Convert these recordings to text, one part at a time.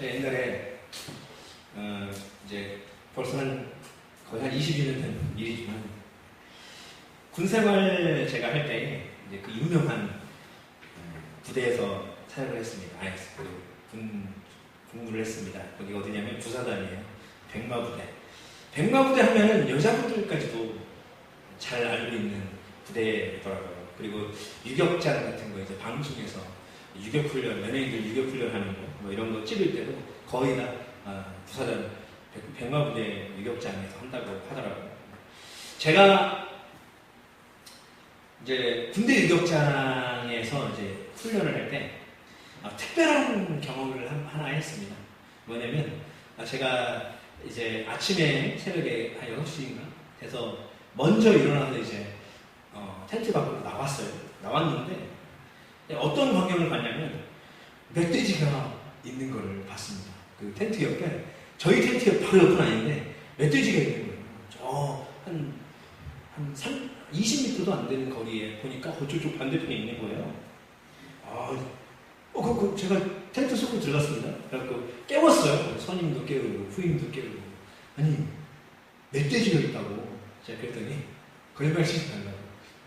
제가 옛날에 이제 벌써 거의 한 20년 된 일이지만 군생활 제가 할 때 이제 그 유명한 부대에서 사역을 했습니다. 군무를 했습니다. 거기 어디냐면 부사단이에요. 백마부대. 백마부대 하면은 여자분들까지도 잘 알고 있는 부대더라고요. 그리고 유격장 같은 거 이제 방송에서 유격훈련, 연예인들 유격훈련 하는 거, 뭐 이런 거 찍을 때도 거의 다 부사단 백마부대 유격장에서 한다고 하더라고요. 제가 이제 군대 유격장에서 이제 훈련을 할 때 특별한 경험을 하나 했습니다. 뭐냐면 제가 이제 아침에 새벽에 한 6시인가 돼서 먼저 일어나서 이제 텐트 밖으로 나왔어요. 나왔는데 어떤 광경을 봤냐면 멧돼지가 있는 걸 봤습니다. 그 텐트 옆에 저희 텐트 옆 바로 옆은 아닌데 멧돼지가 있는 거예요. 한 20m도 안 되는 거리에 보니까 저쪽 반대편에 있는 거예요. 제가 텐트 속으로 들어갔습니다. 그래갖고 깨웠어요. 선임도 깨우고 후임도 깨우고. 아니 멧돼지가 있다고 제가 그랬더니 거짓말치지 말라고.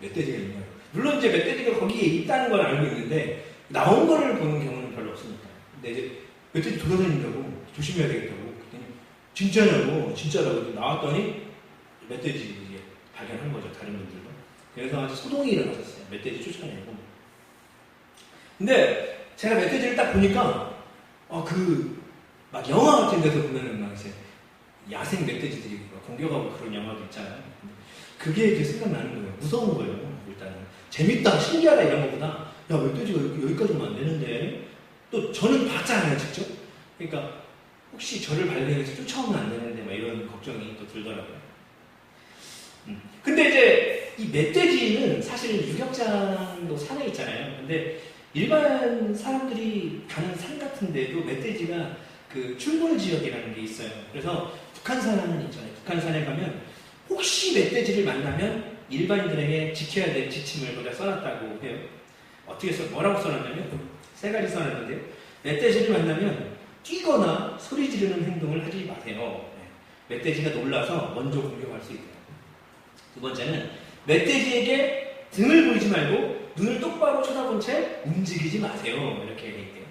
멧돼지가 있냐고. 물론 이제 멧돼지가 거기에 있다는 걸 알고 있는데 나온 거를 보는 경우는 별로 없으니까. 근데 이제 멧돼지 돌아다닌다고 조심해야 되겠다고. 그랬더니 진짜냐고. 진짜라고. 나왔더니 멧돼지 이제 발견한 거죠. 다른 분들도. 그래서 아주 소동이 일어났었어요. 멧돼지 쫓아내고. 근데 제가 멧돼지를 딱 보니까 막 영화 같은 데서 보면은 막 이제 야생 멧돼지들이 공격하고 그런 영화도 있잖아요. 그게 이제 생각나는 거예요. 무서운 거예요. 일단은 재밌다, 신기하다 이런 것보다 야 멧돼지가 여기까지 오면 안 되는데 또 저는 봤잖아요 직접. 그러니까 혹시 저를 발견해서 쫓아오면 안 되는데 막 이런 걱정이 또 들더라고요. 근데 이제 이 멧돼지는 사실 유격장도 산에 있잖아요. 근데 일반 사람들이 가는 산 같은 데도 멧돼지가 그 출몰 지역이라는 게 있어요. 그래서 북한산은 있잖아요. 북한산에 가면 혹시 멧돼지를 만나면 일반인들에게 지켜야 될 지침을 거기다 써놨다고 해요. 뭐라고 써놨냐면 세 가지 써놨는데요. 멧돼지를 만나면 뛰거나 소리 지르는 행동을 하지 마세요. 멧돼지가 놀라서 먼저 공격할 수 있대요. 두 번째는 멧돼지에게 등을 보이지 말고 눈을 똑바로 쳐다본 채 움직이지 마세요. 이렇게 돼 있대요.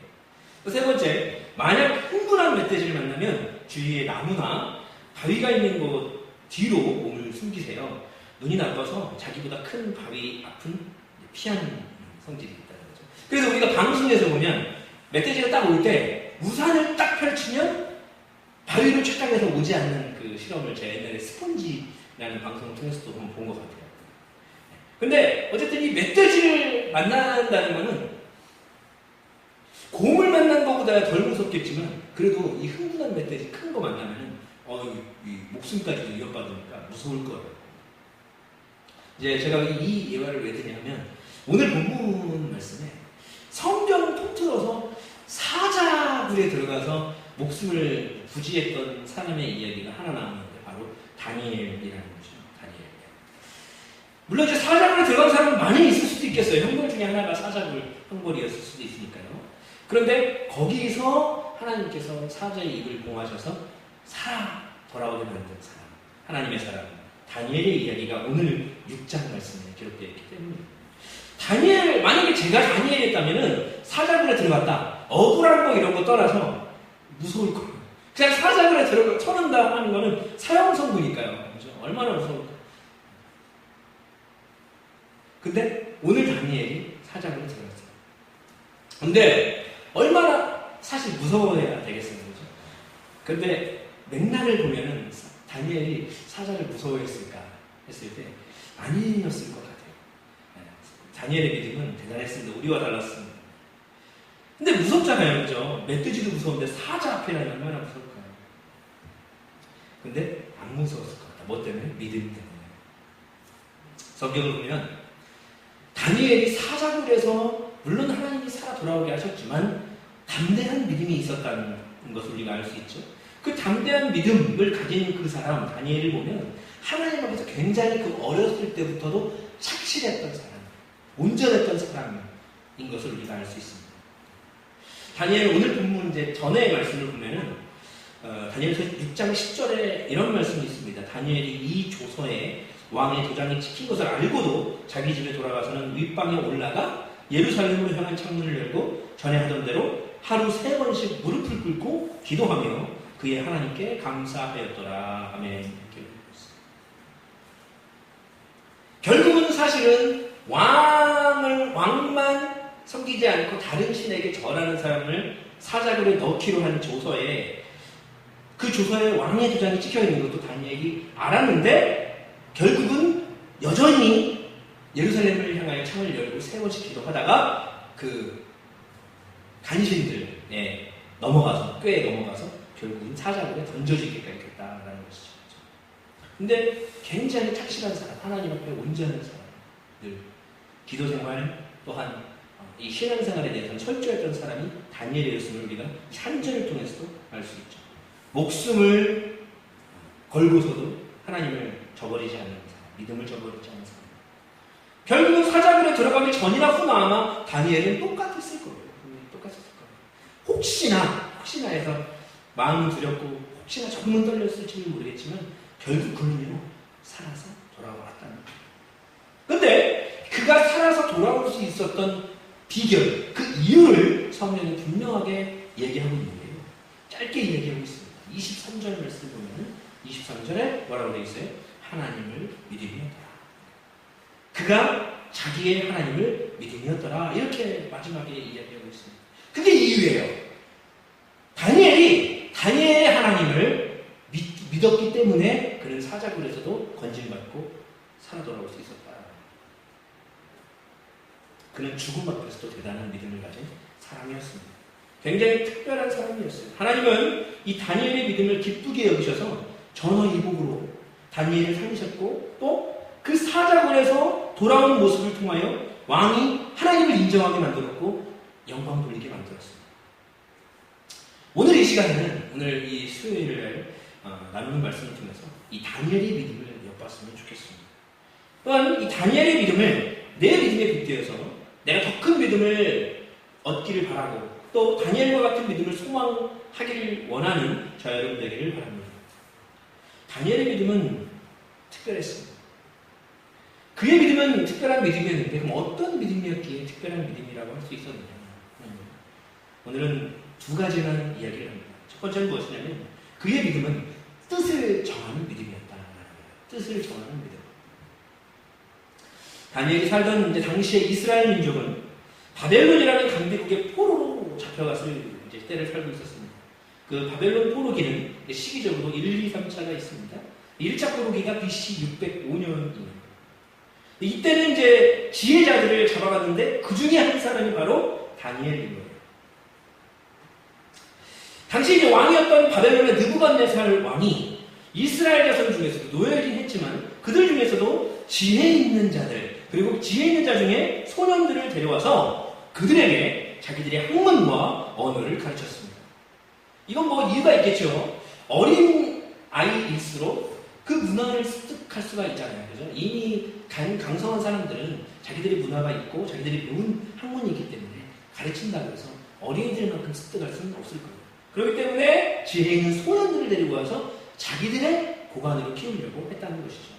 또 세 번째, 만약 흥분한 멧돼지를 만나면 주위에 나무나 바위가 있는 곳 뒤로 몸을 숨기세요. 눈이 나빠서 자기보다 큰 바위 앞은 피하는 성질이 있다는 거죠. 그래서 우리가 방송에서 보면 멧돼지가 딱 올 때 우산을 딱 펼치면 바위를 착각해서 오지 않는 그 실험을 제가 옛날에 스폰지라는 방송을 통해서도 한번 본 것 같아요. 근데 어쨌든 이 멧돼지를 만난다는 거는 곰을 만난 것보다 덜 무섭겠지만 그래도 이 흥분한 멧돼지 큰 거 만나면 이 목숨까지도 위협받으니까 무서울 거예요. 이제 제가 이 예화를 왜 드냐면 오늘 본문 말씀에 성경 통틀어서 사자굴에 들어가서 목숨을 부지했던 사람의 이야기가 하나 나오는데 바로 다니엘이라는 거죠. 물론 이제 사자굴에 들어간 사람은 많이 있을 수도 있겠어요. 형벌 중에 하나가 사자굴 형벌이었을 수도 있으니까요. 그런데 거기서 하나님께서 사자의 입을 봉하셔서 돌아오게 만든 사람, 하나님의 사람, 다니엘의 이야기가 오늘 6장 말씀에 기록되어 있기 때문에 만약에 제가 다니엘이었다면 사자굴에 들어갔다. 억울한 거 이런 거 떠나서 무서울 거예요. 그냥 사자굴에 들어가 쳐낸다 하는 거는 사형선고니까요. 그렇죠? 얼마나 무서울까. 근데 오늘 다니엘이 사자굴에 들어갔어요. 근데 얼마나 사실 무서워해야 되겠어요. 그렇죠? 근데 맥락을 보면은 다니엘이 사자를 무서워했을까 했을 때 아니었을 것 같아요. 다니엘의 믿음은 대단했습니다. 우리와 달랐습니다. 근데 무섭잖아요. 그죠? 멧돼지도 무서운데 사자 앞에는 얼마나 무서울까요? 근데 안 무서웠을 것 같아요. 뭐 때문에? 믿음 때문에. 성경을 보면 다니엘이 사자굴에서 물론 하나님이 살아 돌아오게 하셨지만 담대한 믿음이 있었다는 것을 우리가 알 수 있죠. 그 담대한 믿음을 가진 그 사람 다니엘을 보면 하나님 앞에서 굉장히 그 어렸을 때부터도 착실했던 사람, 온전했던 사람인 것을 우리가 알 수 있습니다. 다니엘 오늘 본문 이제 전의 말씀을 보면은 다니엘서 6장 10절에 이런 말씀이 있습니다. 다니엘이 이 조서에 왕의 도장이 찍힌 것을 알고도 자기 집에 돌아가서는 윗방에 올라가 예루살렘으로 향한 창문을 열고 전에 하던 대로 하루 3번씩 무릎을 꿇고 기도하며 그의 하나님께 감사하였더라. 아멘. 결국은 사실은 왕만 섬기지 않고 다른 신에게 절하는 사람을 사자굴에 넣기로 한 조서에 그 조서에 왕의 도장이 찍혀 있는 것도 다니엘이 알았는데 결국은 여전히 예루살렘을 향하여 창을 열고 3번씩 기도하다가 그 간신들에 넘어가서 꾀에 넘어가서 결국은 사자굴에 던져지기까지 됐다라는 것이죠. 근데 굉장히 착실한 사람, 하나님 앞에 온전한 사람, 늘 기도 생활 또한 이 신앙생활에 대해서는 철저했던 사람이 다니엘이었음을 우리가 한 절을 통해서도 알 수 있죠. 목숨을 걸고서도 하나님을 저버리지 않는 사람, 믿음을 저버리지 않는 사람. 결국은 사자굴에 들어가기 전이나 후나 아마 다니엘은 똑같았을 거예요. 똑같았을 거예요. 혹시나 해서 마음이 두렵고 혹시나 조금은 떨렸을지는 모르겠지만 결국 그는요 살아서 돌아왔다는 거예요. 근데 그가 살아서 돌아올 수 있었던 비결, 그 이유를 성경이 분명하게 얘기하고 있는데요. 짧게 얘기하고 있습니다. 23절 말씀 보면은 23절에 뭐라고 되어 있어요? 하나님을 믿음이었더라. 그가 자기의 하나님을 믿음이었더라. 이렇게 마지막에 이야기하고 있습니다. 그게 이유예요. 다니엘의 하나님을 믿었기 때문에 그는 사자굴에서도 건진받고 살아 돌아올 수 있었다. 그는 죽음 앞에서도 대단한 믿음을 가진 사람이었습니다. 굉장히 특별한 사람이었어요. 하나님은 이 다니엘의 믿음을 기쁘게 여기셔서 전화위복으로 다니엘을 살리셨고 또 그 사자굴에서 돌아온 모습을 통하여 왕이 하나님을 인정하게 만들었고 영광 돌리게 만들었습니다. 오늘 이 시간에는 오늘 이 수요일을 나누는 말씀을 통해서 이 다니엘의 믿음을 엿봤으면 좋겠습니다. 또한 이 다니엘의 믿음을 내 믿음에 빗대어서 내가 더 큰 믿음을 얻기를 바라고 또 다니엘과 같은 믿음을 소망하기를 원하는 저와 여러분 되기를 바랍니다. 다니엘의 믿음은 특별했습니다. 그의 믿음은 특별한 믿음이었는데 그럼 어떤 믿음이었기에 특별한 믿음이라고 할 수 있었느냐. 오늘은 두 가지만 이야기를 합니다. 첫 번째는 무엇이냐면 그의 믿음은 뜻을 정하는 믿음이었다. 뜻을 정하는 믿음. 다니엘이 살던 이제 당시의 이스라엘 민족은 바벨론이라는 강대국의 포로로 잡혀갔을 이제 때를 살고 있었습니다. 그 바벨론 포로기는 시기적으로 1, 2, 3차가 있습니다. 1차 포로기가 BC 605년입니다. 이때는 이제 지혜자들을 잡아갔는데 그 중에 한 사람이 바로 다니엘인 거예요. 당시 이제 왕이었던 바벨론의 느부갓네살 왕이 이스라엘 자손 중에서도 노예이긴 했지만 그들 중에서도 지혜 있는 자들 그리고 지혜 있는 자 중에 소년들을 데려와서 그들에게 자기들의 학문과 언어를 가르쳤습니다. 이건 뭐 이유가 있겠죠. 어린 아이일수록 그 문화를 습득할 수가 있잖아요. 그죠? 이미 강성한 사람들은 자기들의 문화가 있고 자기들이 배운 학문이 있기 때문에 가르친다고 해서 어린이들만큼 습득할 수는 없을 거예요. 그렇기 때문에 지혜 있는 소년들을 데리고 와서 자기들의 고관으로 키우려고 했다는 것이죠.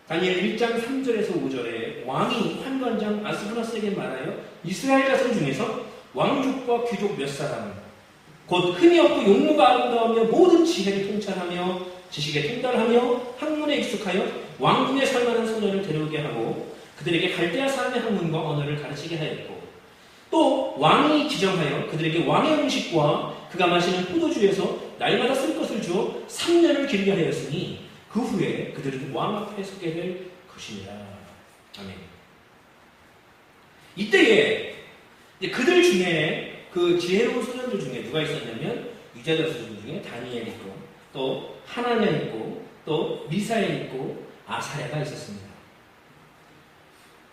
다니엘 1장 3절에서 5절에 왕이 환관장 아스브나스에게 말하여 이스라엘 자손 중에서 왕족과 귀족 몇 사람 곧 흠이 없고 용모가 아름다우며 모든 지혜를 통찰하며 지식에 통달하며 학문에 익숙하여 왕궁에 살만한 소년을 데려오게 하고 그들에게 갈대아 사람의 학문과 언어를 가르치게 하였고 또 왕이 지정하여 그들에게 왕의 음식과 그가 마시는 포도주에서 날마다 쓸 것을 주어 3년을 기르게 하였으니 그 후에 그들은 왕 앞에 서게 될 것이니라. 아멘. 이때에 그들 중에 그 지혜로운 소년들 중에 누가 있었냐면 유다자 소년 중에 다니엘 있고 또 하나냐 있고 또 미사엘 있고 아사랴가 있었습니다.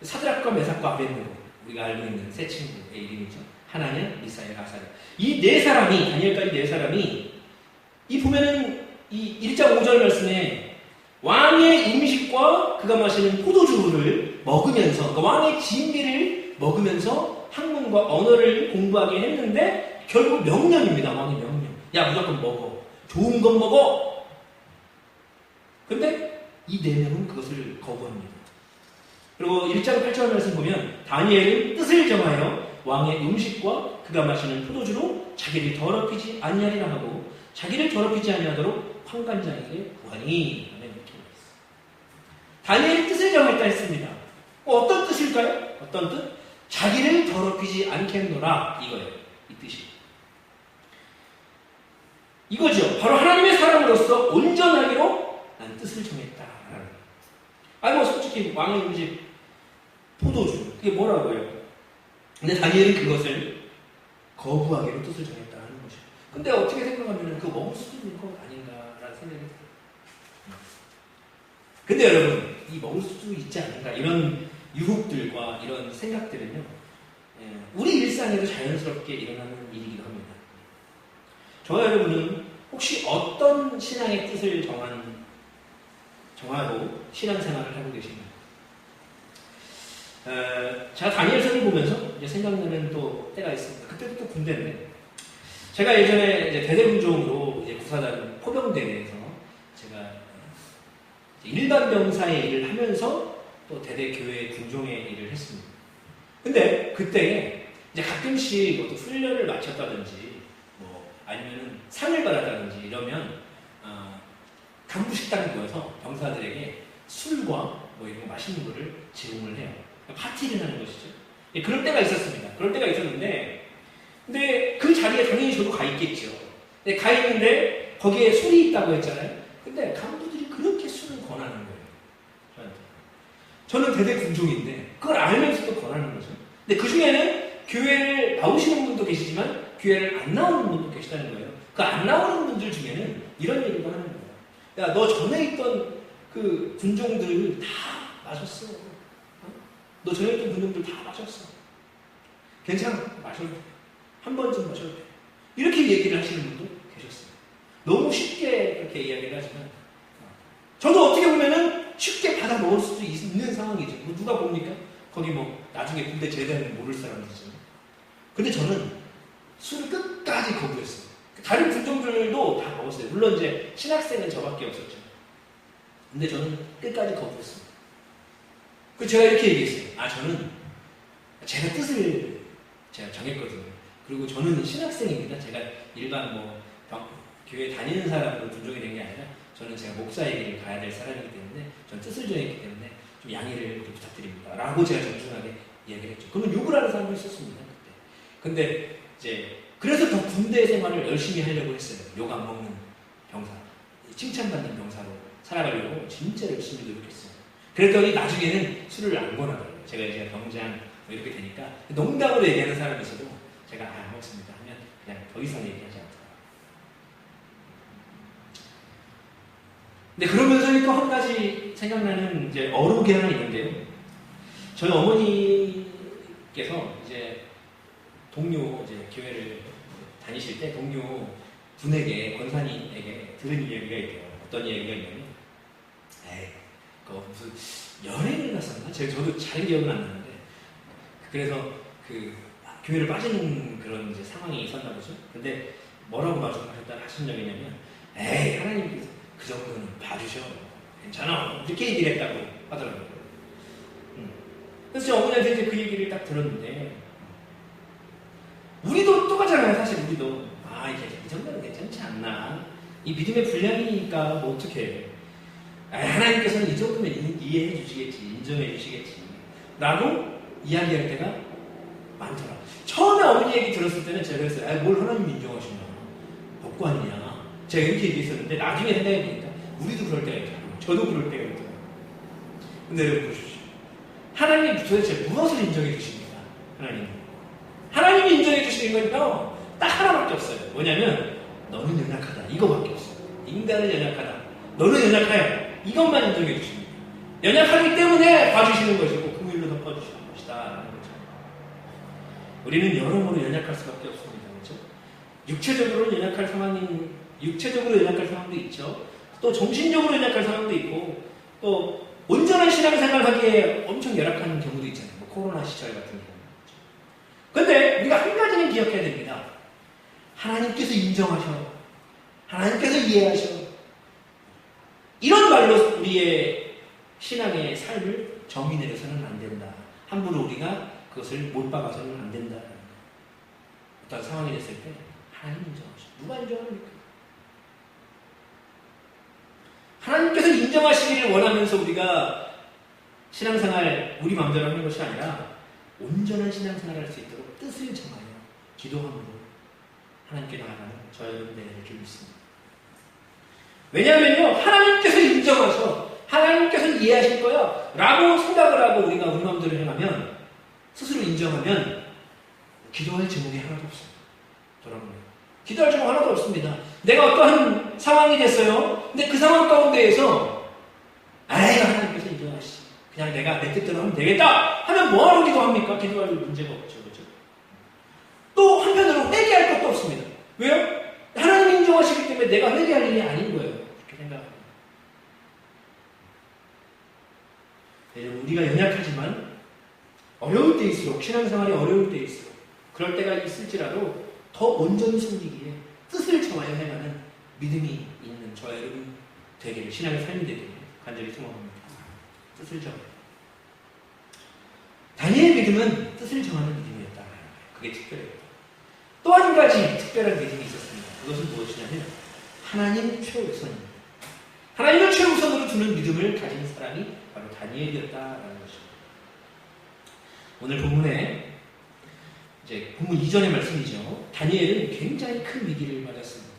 사드락과 메삭과 아벳네고 우리가 알고 있는 세 친구의 이름이죠. 하나냐, 미사엘, 아사랴. 이 네 사람이 다니엘까지 네 사람이 이 보면은 이 1장 5절 말씀에 왕의 음식과 그가 마시는 포도주를 먹으면서 그러니까 왕의 진미를 먹으면서 학문과 언어를 공부하게 했는데 결국 명령입니다. 왕의 명령. 야, 무조건 먹어. 좋은 건 먹어. 근데 이 4명은 그것을 거부합니다. 그리고 1장 8절 말씀 보면 다니엘은 뜻을 정하여 왕의 음식과 그가 마시는 포도주로 자기를 더럽히지 아니하리라 하고 자기를 더럽히지 아니하도록 환관장에게 구하니 라는 이렇게 말했습니다. 다니엘이 뜻을 정했다 했습니다. 어떤 뜻일까요? 어떤 뜻? 자기를 더럽히지 않겠노라 이거예요. 이 뜻이. 이거죠. 바로 하나님의 사람으로서 온전하기로 난 뜻을 정했다. 아니 뭐 솔직히 왕의 음식 포도주 그게 뭐라고요? 근데 다니엘은 그것을 거부하기로 뜻을 정했다 하는 것이죠. 근데 어떻게 생각하면 그거 먹을 수도 있는 것 아닌가라는 생각이 들어요. 근데 여러분 이 먹을 수도 있지 않은가 이런 유혹들과 이런 생각들은요 우리 일상에도 자연스럽게 일어나는 일이기도 합니다. 저와 여러분은 혹시 어떤 신앙의 뜻을 정하고 신앙생활을 하고 계신가요? 제가 다니엘서를 보면서 이제 생각나는 또 때가 있습니다. 그때도 또 군대인데 제가 예전에 이제 대대군종으로 이제 구사단 포병대회에서 제가 일반 병사의 일을 하면서 또 대대교회 군종의 일을 했습니다. 근데 그때 이제 가끔씩 어떤 훈련을 마쳤다든지 뭐 아니면 상을 받았다든지 이러면 간부 식당에 모여서 병사들에게 술과 뭐 이런 맛있는 거를 제공을 해요. 파티를 하는 것이죠. 그럴 때가 있었습니다. 그럴 때가 있었는데, 근데 그 자리에 당연히 저도 가 있겠죠. 근데 가 있는데 거기에 술이 있다고 했잖아요. 근데 간부들이 그렇게 술을 권하는 거예요. 저한테. 저는 대대 군종인데 그걸 알면서도 권하는 거죠. 근데 그 중에는 교회를 나오시는 분도 계시지만 교회를 안 나오는 분도 계시다는 거예요. 그 안 나오는 분들 중에는 이런 얘기도 하는 거예요. 야, 너 전에 있던 그 군종들 다 마셨어. 너 전에 있던 군종들 다 마셨어. 괜찮아. 마셔도 돼. 한 번쯤 마셔도 돼. 이렇게 얘기를 하시는 분도 계셨어요. 너무 쉽게 그렇게 이야기를 하지만 저도 어떻게 보면은 쉽게 받아 먹을 수도 있는 상황이죠. 뭐 누가 봅니까? 거기 뭐 나중에 군대 제대하면 모를 사람이죠. 근데 저는 술을 끝까지 거부했어요. 다른 군종들도 다 먹었어요. 물론 이제 신학생은 저밖에 없었죠. 근데 저는 끝까지 거부했습니다. 그래서 제가 이렇게 얘기했어요. 저는 제가 뜻을 제가 정했거든요. 그리고 저는 신학생입니다. 제가 일반 뭐 교회 다니는 사람으로 군종이 된 게 아니라 저는 제가 목사의 길을 가야 될 사람이기 때문에 저는 뜻을 정했기 때문에 좀 양해를 부탁드립니다. 라고 제가 정중하게 이야기를 했죠. 그러면 욕을 하는 사람도 있었습니다. 그때. 근데 이제 그래서 더 군대 생활을 열심히 하려고 했어요. 욕 안 먹는 병사, 칭찬받는 병사로 살아가려고 진짜 열심히 노력했어요. 그랬더니 나중에는 술을 안 권하더라고요. 제가 이제 병장 뭐 이렇게 되니까 농담으로 얘기하는 사람이 있어도 제가 안 먹습니다 하면 그냥 더 이상 얘기하지 않더라고요. 근데 그러면서 또 한 가지 생각나는 이제 어록이 하나 있는데요. 저희 어머니께서 이제 동료 이제 교회를 다니실 때 동료 분에게 권사님에게 들은 이야기가 있대요. 어떤 이야기가 있냐면, 그거 무슨 여행을 갔었나? 저도 잘 기억은 안 나는데 그래서 그 교회를 빠지는 그런 이제 상황이 있었나 보죠. 근데 뭐라고 말씀하셨다 하신 적이 있냐면, 하나님께서 그 정도는 봐주셔. 괜찮아. 이렇게 얘기를 했다고 하더라고요. 그래서 제 어머니한테 이제 그 얘기를 딱 들었는데, 우리도 똑같잖아요. 사실 우리도. 이제 이 정도는 괜찮지 않나. 이 믿음의 분량이니까 뭐 어떡해. 하나님께서는 이 정도면 이해해 주시겠지. 인정해 주시겠지. 라고 이야기할 때가 많더라. 처음에 어머니 얘기 들었을 때는 제가 그랬어요. 뭘 하나님이 인정하시냐. 법관이냐. 제가 이렇게 얘기했었는데 나중에 생각해보니까 우리도 그럴 때가 있더라고요. 저도 그럴 때가 있더라고요. 근데 여러분 보십시오. 하나님이 도대체 무엇을 인정해 주십니까? 하나님이 인정해 주시는 건요 딱 하나밖에 없어요. 뭐냐면 너는 연약하다. 이거밖에 없어요. 인간은 연약하다. 너는 연약하여. 이것만 인정해 주십니다. 연약하기 때문에 봐주시는 것이고 그 일로 덮어주시는 것이다 라는 거죠. 우리는 여러모로 연약할 수밖에 없습니다. 그렇죠? 육체적으로 연약할 상황도 있죠. 또 정신적으로 연약할 상황도 있고 또 온전한 신앙생활 하기에 엄청 열악한 경우도 있잖아요. 뭐 코로나 시절 같은 경우. 근데 우리가 한 가지는 기억해야 됩니다. 하나님께서 인정하셔. 하나님께서 이해하셔. 이런 말로 우리의 신앙의 삶을 정의 내려서는 안 된다. 함부로 우리가 그것을 못 박아서는 안 된다. 어떤 상황이 됐을 때 하나님 인정하셔. 누가 인정합니까? 하나님께서 인정하시기를 원하면서 우리가 신앙생활 우리 마음대로 하는 것이 아니라 온전한 신앙생활을 할 수 있도록 뜻을 정하여 기도함으로 하나님께 나아가는 저와 여러분 되는 줄 믿습니다. 왜냐하면요, 하나님께서 인정하셔, 하나님께서 이해하실 거야 라고 생각을 하고 우리가 우리 마음대로 행하면, 스스로 인정하면 기도할 제목이 하나도 없어요. 돌아보면 기도할 제목 하나도 없습니다. 내가 어떠한 상황이 됐어요. 근데 그 상황 가운데에서 하나님께서 인정하시지, 그냥 내가 내 뜻대로 하면 되겠다 하면 뭐하러 기도합니까? 기도할 문제가 없죠. 그렇죠? 또 한편으로 회개할 것도 없습니다. 왜요? 하나님 인정하시기 때문에 내가 회개할 일이 아닌 거예요. 그렇게 생각합니다. 우리가 연약하지만 어려울 때일수록, 신앙생활이 어려울 때일수록, 그럴 때가 있을지라도 더 온전히 숨기기에 뜻을 정하여 행하는 믿음이 있는 저와 여러분 되기를, 신앙의 삶이 되기를 간절히 소망합니다. 뜻을 정하여. 다니엘의 믿음은 뜻을 정하는 믿음이었다. 그게 특별했다. 또 한 가지 특별한 믿음이 있었습니다. 그것은 무엇이냐면 하나님 최우선입니다. 하나님을 최우선으로 두는 믿음을 가진 사람이 바로 다니엘이었다라는 것입니다. 오늘 본문에 이제 본문 이전의 말씀이죠. 다니엘은 굉장히 큰 위기를 맞았습니다.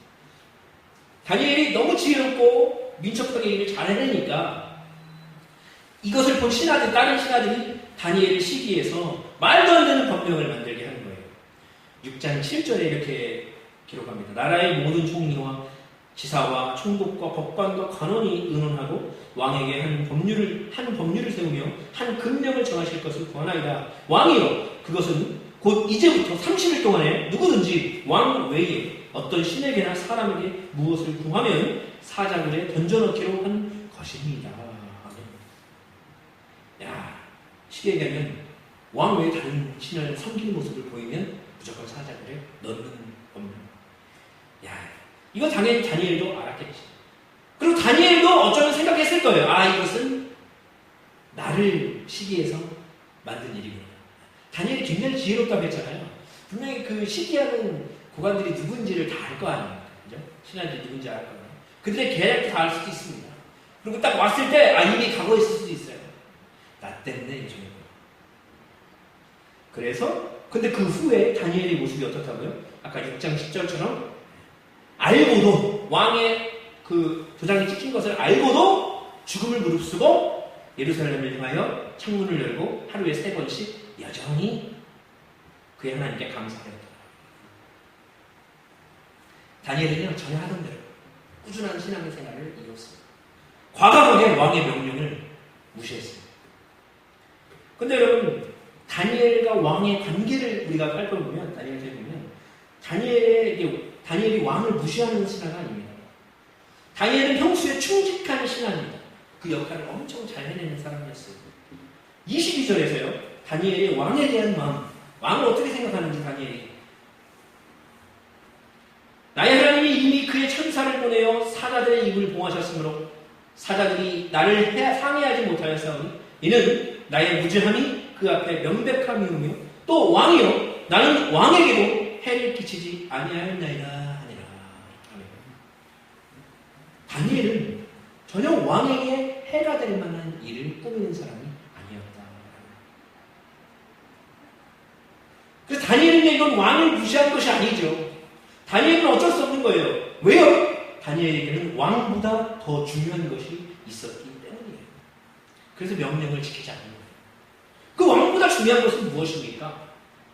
다니엘이 너무 지혜롭고 민첩하게 일을 잘 해내니까 이것을 본 신하들, 다른 신하들이 다니엘을 시기해서 말도 안 되는 법령을 만들게 하는 거예요. 6장 7절에 이렇게 기록합니다. 나라의 모든 총리와 지사와 총독과 법관과 관원이 의논하고 왕에게 한 법률을 세우며 한 금령을 정하실 것을 구하나이다. 왕이여, 그것은 곧 이제부터 30일 동안에 누구든지 왕 외에 어떤 신에게나 사람에게 무엇을 구하면 사자굴에 던져넣기로 한 것입니다. 야, 쉽게 얘기하면 왕 외에 다른 신을 섬기는 모습을 보이면 무조건 사자굴에 넣는 겁니다. 야, 이거 당연히 다니엘도 알았겠지. 그리고 다니엘도 어쩌면 생각했을 거예요. 이것은 나를 시기해서 만든 일이구나. 다니엘이 굉장히 지혜롭다고 했잖아요. 분명히 그 시기하는 고관들이 누군지를 다 알 거 아닙니까? 그죠? 신하들이 누군지 알 거예요. 그들의 계략도 다 알 수도 있습니다. 그리고 딱 왔을 때, 이미 각오했을 수도 있어요. 나 때문에 요즘에. 그래서, 근데 그 후에 다니엘의 모습이 어떻다고요? 아까 6장 10절처럼 알고도, 왕의 그 도장이 찍힌 것을 알고도 죽음을 무릅쓰고 예루살렘을 향하여 창문을 열고 하루에 3번씩 여전히 그의 하나님께 감사하였다. 다니엘은요, 전혀 하던 대로 꾸준한 신앙의 생활을 이뤘습니다. 과감하게 왕의 명령을 무시했습니다. 근데 여러분, 다니엘과 왕의 관계를 우리가 살펴보면, 다니엘서에 보면 다니엘이 왕을 무시하는 신하가 아닙니다. 다니엘은 평소에 충직한 신하입니다. 그 역할을 엄청 잘 해내는 사람이었어요. 22절에서요, 다니엘의 왕에 대한 마음, 왕을 어떻게 생각하는지 다니엘이, 나의 하나님이 이미 그의 천사를 보내어 사자들의 입을 봉하셨으므로 사자들이 나를 상해하지 못하였사오니 이는 나의 무죄함이 그 앞에 명백함이오며 또 왕이요, 나는 왕에게도 해를 끼치지 아니하였나이다 하니라. 다니엘은 전혀 왕에게 해가 될 만한 일을 꾸미는 사람이 아니었다. 그래서 다니엘은 이건 왕을 무시한 것이 아니죠. 다니엘은 어쩔 수 없는 거예요. 왜요? 다니엘에게는 왕보다 더 중요한 것이 있었기 때문이에요. 그래서 명령을 지키지 않는 거예요. 그 왕보다 중요한 것은 무엇입니까?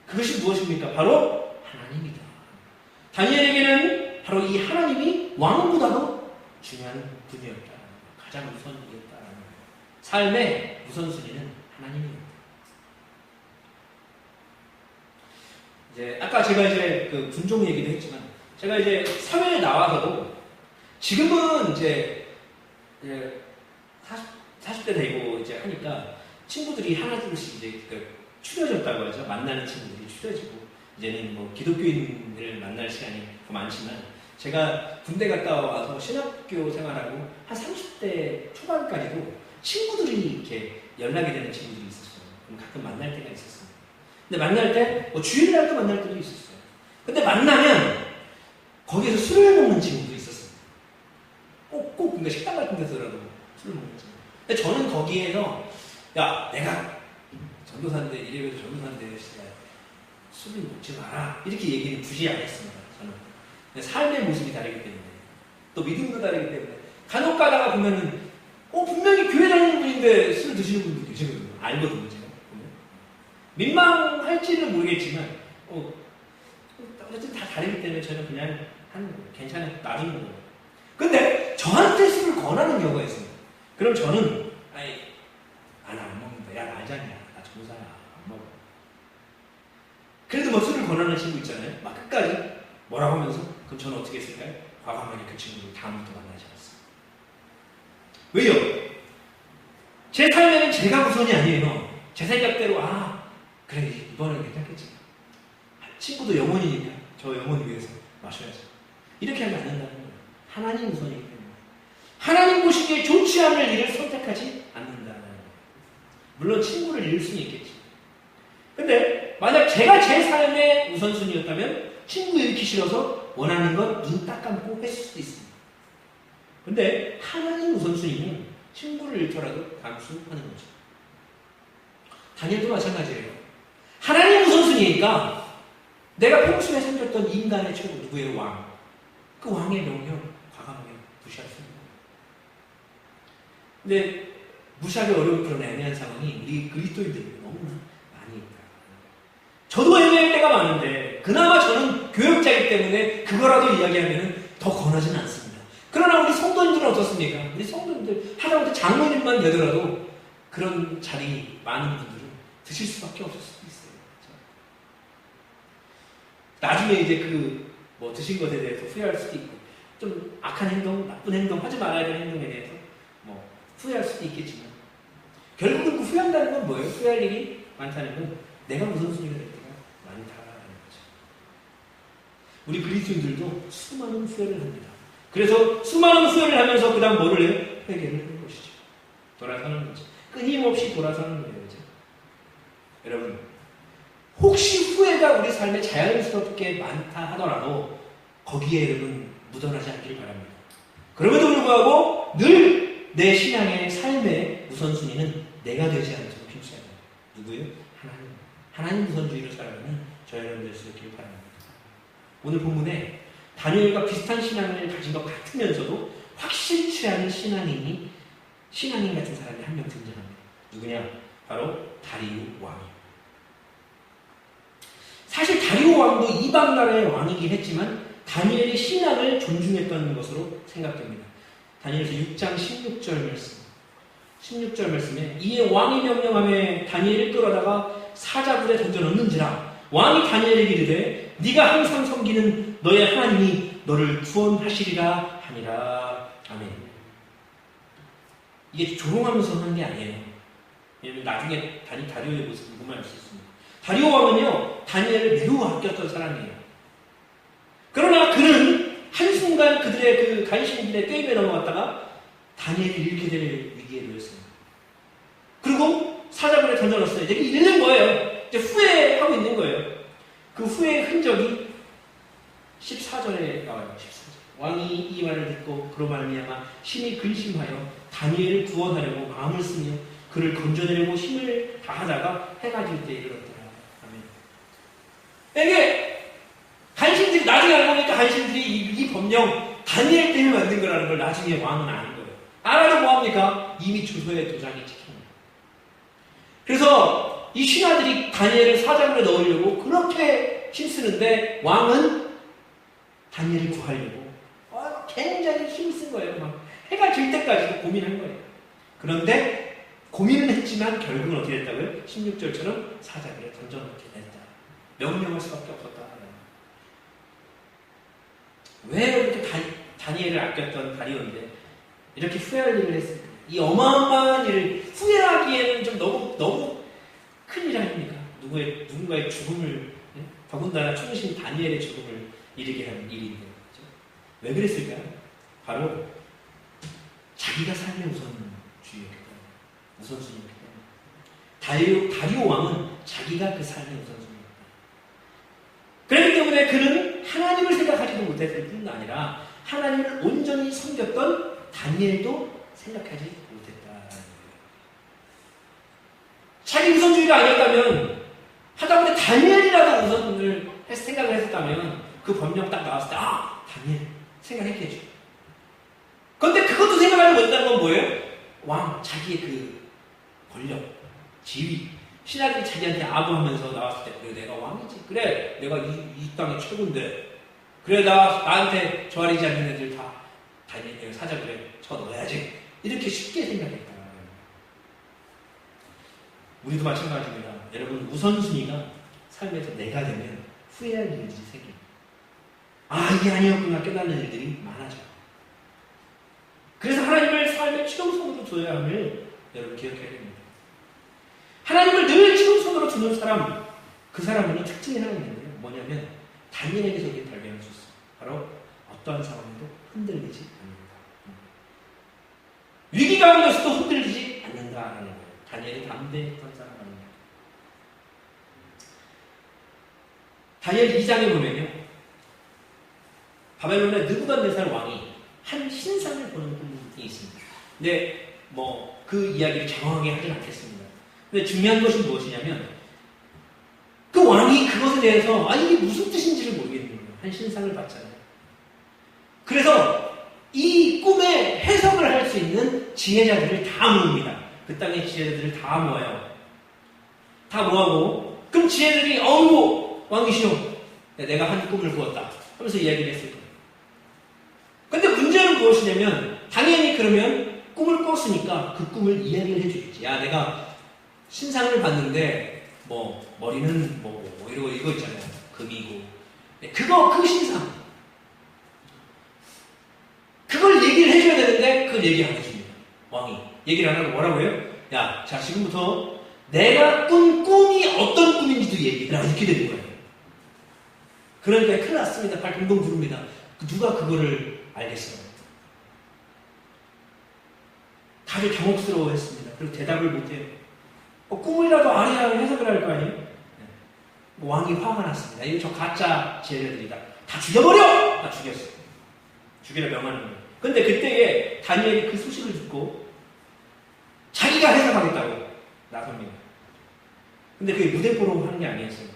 그것이 무엇입니까? 바로 하나님이다. 다니엘에게는 바로 이 하나님이 왕보다도 중요한 분이었다. 가장 우선이었다. 삶의 우선순위는 하나님입니다. 이제 아까 제가 이제 그 군종 얘기도 했지만, 제가 이제 사회에 나와서도 지금은 이제 40대 되고 이제 하니까 친구들이 하나둘씩 이제 추려졌다고 하죠. 만나는 친구들이 추려지고 이제는 뭐 기독교인들을 만날 시간이 더 많지만 제가 군대 갔다 와서 신학교 생활하고 한 30대 초반까지도 친구들이 이렇게 연락이 되는 친구들이 있었어요. 그럼 가끔 만날 때가 있었습니다. 근데 만날 때 뭐 주일날도 만날 때도 있었어요. 근데 만나면 거기에서 술을 먹는 친구도 있었어요. 꼭 그러니까 식당 같은 데서라도 술을 먹는 친구. 근데 저는 거기에서 야 내가 전도사인데 이래봬도 전도사인데 술을 먹지 마라 이렇게 얘기는 굳이 안 했습니다. 저는 삶의 모습이 다르기 때문에 또 믿음도 다르기 때문에 간혹 가다가 보면은 분명히 교회 다니는 분인데 술 드시는 분도 계시거든요. 알거든요. 제가 보면. 민망할지는 모르겠지만 어쨌든 다 다르기 때문에 저는 그냥 괜찮아요. 놔두는 거예요. 근데 저한테 술을 권하는 경우가 있습니다. 그럼 저는 안 먹는다. 야 나 알잖냐. 나 전도사야. 안 먹어. 그래도 뭐 술을 권하는 친구 있잖아요. 막 끝까지 뭐라고 하면서 그럼 저는 어떻게 했을까요? 과감하게 그 친구를 다음부터 만나지 않았어요. 왜요? 제 삶에는 제가 우선이 아니에요. 제 생각대로 그래 이번엔 괜찮겠지. 친구도 영혼이니까 저 영혼을 위해서 마셔야지. 이렇게 하면 안 된다는 거예요. 하나님 우선이기 때문에. 하나님 보시기에 좋지 않을 일을 선택하지 않는다는 거예요. 물론 친구를 잃을 수는 있겠지. 근데 만약 제가 제 삶의 우선순위였다면 친구 잃기 싫어서 원하는 건 눈 딱 감고 했을 수도 있습니다. 근데 하나님 우선순위는 친구를 잃더라도 감수하는 거죠. 다니엘도 마찬가지예요. 하나님 우선순위니까 내가 평소에 섬겼던 인간의 최고 누구의 왕, 그 왕의 명령 과감하게 무시할 수 있는 거예요. 근데 무시하기 어려운 그런 애매한 상황이 우리 그리스도인들이 너무나 많이 있다. 저도 애매할 때가 많은데 그나마 저는 교역자이기 때문에 그거라도 이야기하면 더 권하지는 않습니다. 그러나 우리 성도님들은 어떻습니까? 우리 성도님들 하다못해 장로님만 되더라도 그런 자리 많은 분들은 드실 수밖에 없을 수도 있어요. 나중에 이제 드신 것에 대해서 후회할 수도 있고 좀 악한 행동, 나쁜 행동, 하지 말아야 되는 행동에 대해서 후회할 수도 있겠지만 결국은 그 후회한다는 건 뭐예요? 후회할 일이 많다는 건 내가 우선순위가 될 때가 많다라는 거죠. 우리 그리스도인들도 수많은 후회를 합니다. 그래서 수많은 후회를 하면서 그 다음 뭐를 해요? 회개를 하는 것이죠. 돌아서는 거죠. 끊임없이 돌아서는 거예요. 이제. 여러분 혹시 후회가 우리 삶에 자연스럽게 많다 하더라도 거기에 여러분 묻어나지 않길 바랍니다. 그럼에도 불구하고 늘 내 신앙의 삶의 우선순위는 내가 되지 않도록 힘써야 돼요. 누구예요? 하나님. 하나님 우선주의로 살아가는 저 여러분 될 수 있길 바랍니다. 오늘 본문에 다니엘과 비슷한 신앙을 가진 것 같으면서도 확실치 않은 신앙인 같은 사람이 한 명 등장합니다. 누구냐? 바로 다리오 왕이에요. 사실 다리오 왕도 이방 나라의 왕이긴 했지만 다니엘의 신앙을 존중했던 것으로 생각됩니다. 다니엘서 6장 16절 말씀. 16절 말씀에 이에 왕이 명령하며 다니엘을 끌어다가 사자굴에 던져넣는지라 왕이 다니엘에게 이르되 네가 항상 섬기는 너의 하나님이 너를 구원하시리라 하니라. 아멘. 이게 조롱하면서 하는 게 아니에요. 왜냐면 나중에 다리오의 모습을 보면 알 수 있습니다. 다리오 왕은요 다니엘을 매우 아꼈던 사람이에요. 그러나 그는 한순간 그들의 그 간신들의 게임에 넘어갔다가 다니엘을 잃게 될 위기에 놓였습니다. 그리고 사자굴에 던져놨어요. 이제 잃는 거예요. 이제 후회하고 있는 거예요. 그 후회의 흔적이 14절에 나와요. 14절. 왕이 이 말을 듣고 그로 말미암아 심히 근심하여 다니엘을 구원하려고 마음을 쓰며 그를 건져내려고 힘을 다하다가 해가 질 때 이르렀더라. 아멘. 이게 간신들이 나중에 알고 보니까 간신들이 이 법령 다니엘 때문에 만든 거라는 걸 나중에 왕은 아는 거예요. 알아도 뭐합니까? 이미 주소에 도장이 찍힙니다. 그래서 이 신하들이 다니엘을 사자굴에 넣으려고 그렇게 힘쓰는데 왕은 다니엘을 구하려고 굉장히 힘쓴 거예요. 막 해가 질 때까지도 고민한 거예요. 그런데 고민은 했지만 결국은 어떻게 됐다고요? 16절처럼 사자굴에 던져놓게 됐다. 명령할 수밖에 없었다. 왜 이렇게 다니엘을 아꼈던 다리오인데 이렇게 후회할 일을 했습니까? 이 어마어마한 일을 후회하기에는 좀 너무 큰일 아닙니까? 누군가의 죽음을, 더군다나 충신 다니엘의 죽음을 이르게 하는 일인데, 그렇죠? 왜 그랬을까요? 바로 자기가 삶의 우선주의였기 때문에, 우선순위였기 때문에. 다리오 왕은 자기가 그 삶의 우선순위였다. 그렇기 때문에 그는 하나님을 생각하지도 못했을 뿐 아니라 하나님을 온전히 섬겼던 다니엘도 생각하지 못했다는 거예요. 자기 우선주의가 아니었다면, 하다못해 다니엘이라도 우선을 생각을 했었다면 그 법령 딱 나왔을 때 다니엘 생각했겠죠. 그런데 그것도 생각하지 못했다는 건 뭐예요? 왕, 자기의 그 권력, 지위, 신하들이 자기한테 아부하면서 나왔을 때, 그래 내가 왕이지, 그래 내가 이 땅의 최고인데, 그래 나한테 조아리지 않는 애들 다 다니엘 사자, 그래 쳐 넣어야지, 이렇게 쉽게 생각했다. 우리도 마찬가지입니다. 여러분, 우선순위가 삶에서 내가 되면 후회할 일들이 생깁니다. 이게 아니었구나 깨닫는 일들이 많아져요. 그래서 하나님을 삶의 최우선으로 둬야 함을 여러분 기억해야 됩니다. 하나님을 늘 최우선으로 두는 사람, 그 사람은 특징이 하나 있는데요. 뭐냐면 다니엘에게서 이게 발견할 수 있어요. 바로 어떠한 상황에도 흔들리지 않는다. 위기 가운데서도 흔들리지 않는다라는 거예요. 다니엘이 담대했던 사람 아닙니다. 다니엘 2장에 보면요, 바벨론의 느부갓네살 왕이 한 신상을 보는 꿈이 있습니다. 근데 그 이야기를 장황하게 하진 않겠습니다. 근데 중요한 것은 무엇이냐면, 그 왕이 그것에 대해서 이게 무슨 뜻인지를 모르겠는 거예요. 한 신상을 봤잖아요. 그래서 이 꿈의 해석을 할 수 있는 지혜자들을 다 모읍니다. 그 땅의 지혜자들을 다 모아요. 다 모아고, 그럼 지혜들이 왕이시여, 내가 한 꿈을 꾸었다 하면서 이야기를 했을 거예요. 근데 문제는 무엇이냐면, 당연히 그러면 꿈을 꿨으니까 그 꿈을 이야기를 해주겠지. 야, 내가 신상을 봤는데 머리는 이거 있잖아요. 금이고. 그 신상, 그걸 얘기를 해줘야 되는데 그걸 얘기 안 해줍니다. 왕이 얘기를 안 하고 뭐라고 해요? 야, 자 지금부터 내가 꾼 꿈이 어떤 꿈인지도 얘기를 안 이렇게 되는 거예요. 그러니까 큰일 났습니다. 발동동 부릅니다. 누가 그거를 알겠어요? 다들 당혹스러워했습니다. 그리고 대답을 못해요. 꿈이라도 알아야 해석을 할 거 아니에요? 왕이 화가 났습니다. 이거 저 가짜 지혜자들이다. 다 죽여버려! 다 죽였어요. 죽이라 명하는 거예요. 근데 그때에 다니엘이 그 소식을 듣고 자기가 해석하겠다고 나섭니다. 근데 그게 무대뽀로 하는 게 아니었어요.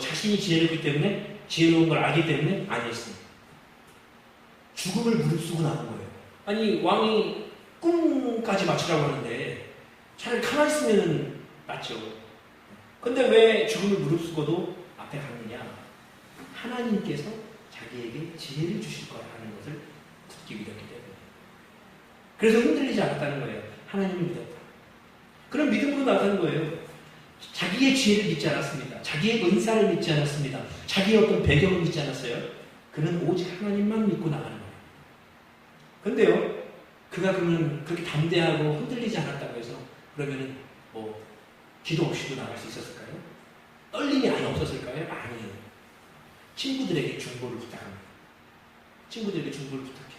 자신이 지혜롭기 때문에, 지혜로운 걸 알기 때문에 아니었습니다. 죽음을 무릅쓰고 나온 거예요. 아니, 왕이 꿈까지 맞추라고 하는데 차라리 가만히 있으면 낫죠. 근데 왜 죽음을 무릅쓰고도 앞에 가느냐? 하나님께서 자기에게 지혜를 주실 거라는 것을 듣기 믿었기 때문에. 그래서 흔들리지 않았다는 거예요. 하나님을 믿었다. 그런 믿음으로 나서는 거예요. 자기의 지혜를 믿지 않았습니다. 자기의 은사를 믿지 않았습니다. 자기의 어떤 배경을 믿지 않았어요. 그는 오직 하나님만 믿고 나가는 거예요. 근데요, 그가 그러면 그렇게 담대하고 흔들리지 않았다고 해서 그러면은 기도 없이도 나갈 수 있었을까요? 떨림이 아예 없었을까요? 아니에요. 친구들에게 중보를 부탁합니다. 친구들에게 중보를 부탁해요.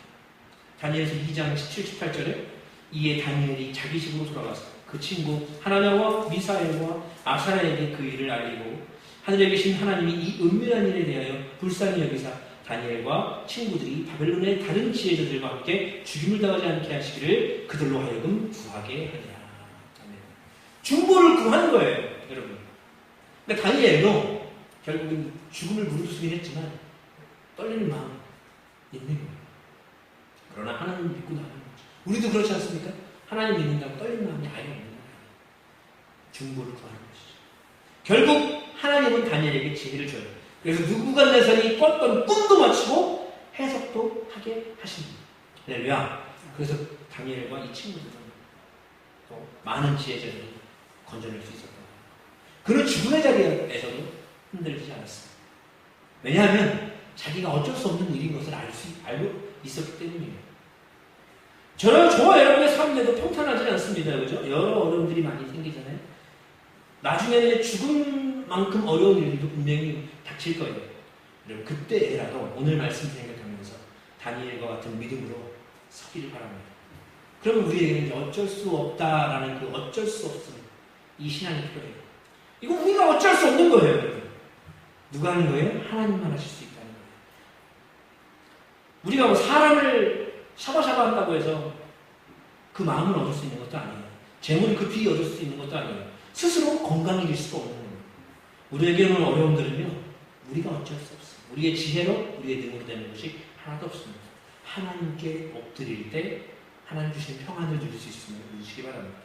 다니엘서 2장 17, 18절에 이에 다니엘이 자기 집으로 돌아가서 그 친구 하나냐와 미사엘과 아사라에게 그 일을 알리고 하늘에 계신 하나님이 이 은밀한 일에 대하여 불쌍히 여기사 다니엘과 친구들이 바벨론의 다른 지혜자들과 함께 죽임을 당하지 않게 하시기를 그들로 하여금 구하게 하니라. 중보를 구하는 거예요, 여러분. 그러니까 다니엘도 결국은 죽음을 무릅쓰긴 했지만 떨리는 마음 있는 거예요. 그러나 하나님 믿고 나가는 거죠. 우리도 그렇지 않습니까? 하나님 믿는다고 떨리는 마음이 아예 없는 거예요. 중보를 구하는 것이죠. 결국 하나님은 다니엘에게 지혜를 줘요. 그래서 느부갓네살이 꿨던 꿈도 맞추고 해석도 하게 하십니다. 할렐루야. 그래서 다니엘과 이 친구들은 또 많은 지혜자들이 건져낼 수 있었다. 그런 죽음의 자리에서도 흔들리지 않았습니다. 왜냐하면 자기가 어쩔 수 없는 일인 것을 알고 있었기 때문이에요. 저와 여러분의 삶에도 평탄하지 않습니다. 그죠? 여러 어려움들이 많이 생기잖아요. 나중에는 죽음만큼 어려운 일도 분명히 닥칠 거예요. 여러분 그때라도 오늘 말씀 생각하면서 다니엘과 같은 믿음으로 서기를 바랍니다. 그러면 우리에게는 어쩔 수 없다라는 그 어쩔 수 없음, 이 신앙이 필요해요. 이거 우리가 어쩔 수 없는 거예요, 여러분. 누가 하는 거예요? 하나님만 하실 수 있다는 거예요. 우리가 뭐 사람을 샤바샤바 한다고 해서 그 마음을 얻을 수 있는 것도 아니에요. 재물을 급히 얻을 수 있는 것도 아니에요. 스스로 건강해질 수도 없는 거예요. 우리에게 오는 어려움들은요, 우리가 어쩔 수 없어요. 우리의 지혜로, 우리의 능으로 되는 것이 하나도 없습니다. 하나님께 엎드릴 때 하나님 주신 평안을 누릴 수 있음을 누리시기 바랍니다.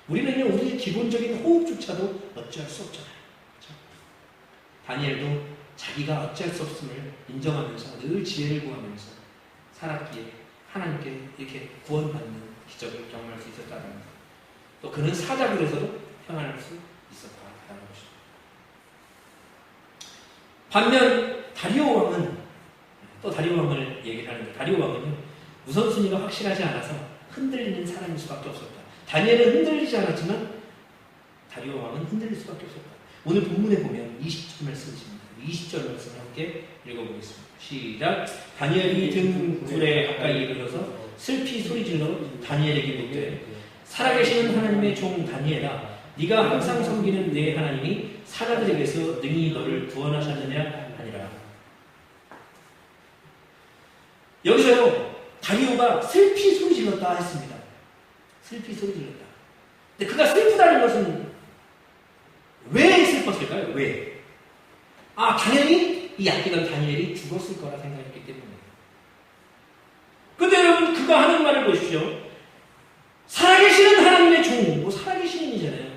우리는요, 우리의 기본적인 호흡조차도 어쩔 수 없잖아요. 그렇죠? 다니엘도 자기가 어쩔 수 없음을 인정하면서 늘 지혜를 구하면서 살았기에 하나님께 이렇게 구원받는 기적을 경험할 수 있었다는 것. 또 그는 사자굴에서도 평안할 수 있었다는 것입니다. 반면 다리오 왕은 또 다리오 왕을 얘기를 하는데 다리오 왕은요, 우선순위가 확실하지 않아서 흔들리는 사람일 수밖에 없었다. 다니엘은 흔들리지 않았지만 다리오 왕은 흔들릴 수밖에 없었다. 오늘 본문에 보면 20절 말씀이십니다. 20절 말씀을 함께 읽어보겠습니다. 시작. 다니엘이 등굴에 가까이 이르러서 슬피 소리질러 다니엘에게 묻되 살아계시는 하나님의 종 다니엘아, 네가 항상 섬기는 내 하나님이 사자들에게서 능히 너를 구원하셨느냐 하니라. 여기서요, 다리오가 슬피 소리 질렀다 했습니다. 슬피 소리 질렀다. 근데 그가 슬프다는 것은 왜 슬펐을까요? 왜? 당연히 이 아끼던 다니엘이 죽었을 거라 생각했기 때문에. 근데 여러분, 그가 하는 말을 보십시오. 살아계시는 하나님의 종, 살아계시는 이잖아요.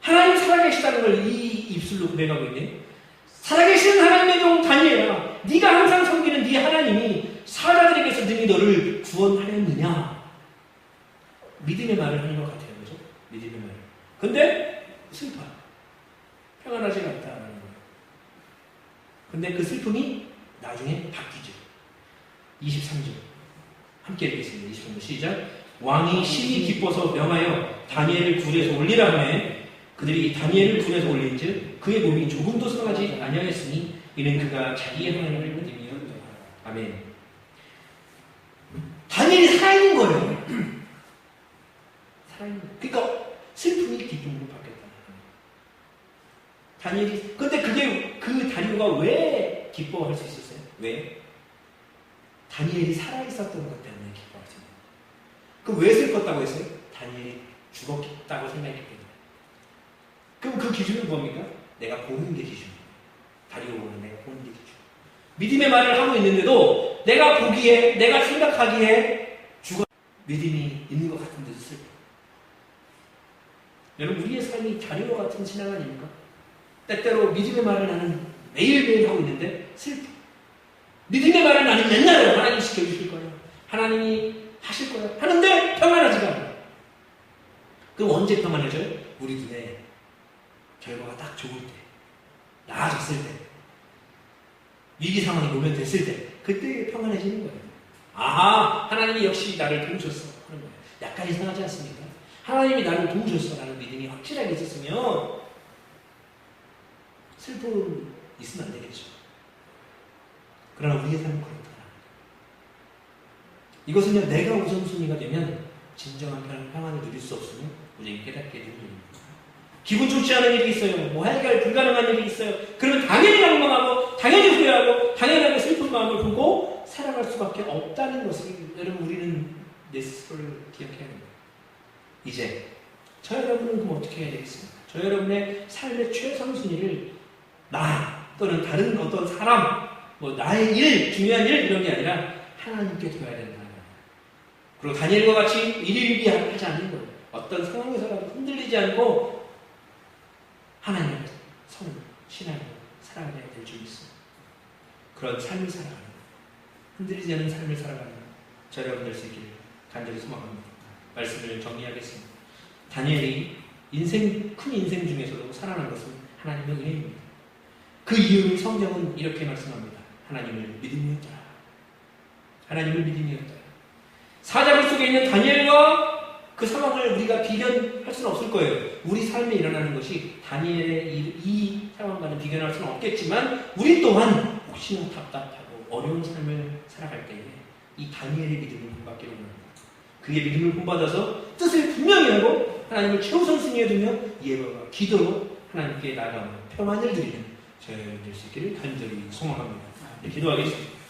하나님 살아계시다는 걸 이 입술로 고백하고 있네. 살아계시는 하나님의 종 다니엘아, 네가 항상 섬기는 네 하나님이 사자들에게서 능히 너를 구원하였느냐. 믿음의 말을 하는 것 같아요. 그죠? 믿음의 말. 근데 슬퍼. 평안하지가 않다라는 거예요. 근데 그 슬픔이 나중에 바뀌죠. 23절. 함께 읽겠습니다. 23절 시작. 왕이 심히 기뻐서 명하여 다니엘을 굴에서 올리라 하매 그들이 다니엘을 굴에서 올린즉 그의 몸이 조금도 상하지 아니하였으니 이는 그가 자기의 하나님을 믿음이었다. 아멘. 다니엘이 살아있는 거예요. 살아있는 거예요. 그러니까 슬픔이 기쁨으로 바뀌었다. 다니엘이, 근데 그 다리오가 왜 기뻐할 수 있었어요? 왜? 다니엘이 살아있었던 것 때문에 기뻐할 수 있는 거예요. 그럼 왜 슬펐다고 했어요? 다니엘이 죽었다고 생각했기 때문에. 그럼 그 기준은 뭡니까? 내가 보는 게 기준이에요. 다리오는 내가 보는 게 기준. 믿음의 말을 하고 있는데도 내가 보기에, 내가 생각하기에 믿음이 있는 것 같은데도 슬퍼. 여러분, 우리의 삶이 다리오 같은 신앙 아닙니까? 때때로 믿음의 말을 나는 매일매일 하고 있는데 슬퍼. 믿음의 말을 나는 맨날 하나님 지켜주실 거예요. 하나님이 하실 거예요. 하는데 평안하지가 않아요. 그럼 언제 평안해져요? 우리 눈에 결과가 딱 좋을 때, 나아졌을 때, 위기 상황이 모면됐을 때, 그때 평안해지는 거예요. 하나님이 역시 나를 도우셨어 하는 거예요. 약간 이상하지 않습니까? 하나님이 나를 도우셨어라는 믿음이 확실하게 있었으면 슬픔 있으면 안 되겠죠. 그러나 우리의 삶은 그렇다. 이것은요, 내가 우선순위가 되면 진정한 평안을 누릴 수 없으면 우리에게 깨닫게 되는 일입니다. 기분 좋지 않은 일이 있어요. 해결 불가능한 일이 있어요. 그러면 당연히 원망하고, 당연히 후회하고, 당연하게 슬픈 마음을 보고 살아갈 수밖에 없다는 것을 여러분, 우리는 내 스스로를 기억해야 합니다. 이제 저 여러분은 그럼 어떻게 해야 되겠습니까? 저 여러분의 삶의 최선순위를 나 또는 다른 어떤 사람, 나의 일, 중요한 일 이런 게 아니라 하나님께 둬야 된다. 그리고 다니엘과 같이 일일비 하지 않는 거예요. 어떤 상황에서라도 흔들리지 않고 하나님의 성, 신앙으로 살아가야 될 줄 믿습니다. 그런 삶을 살아가는, 흔들리지 않는 삶을 살아가는 저 여러분 될 수 있기를 간절히 소망합니다. 말씀을 정리하겠습니다. 다니엘이 큰 인생 중에서도 살아난 것은 하나님의 은혜입니다. 그 이유를 성경은 이렇게 말씀합니다. 하나님을 믿음이었더라. 하나님을 믿음이었더라. 사자굴 속에 있는 다니엘과 그 상황을 우리가 비견할 수는 없을 거예요. 우리 삶에 일어나는 것이 다니엘의 이 상황과는 비견할 수는 없겠지만 우리 또한 혹시나 답답하고 어려운 삶을 살아갈 때에 이 다니엘의 믿음을 본받기로 합니다. 그의 믿음을 본받아서 뜻을 분명히 하고 하나님을 최우선순위에 두며 예배와 기도로 하나님께 나아가며 평안을 드리는 저희들 수 있기를 간절히 소망합니다. 기도하겠습니다.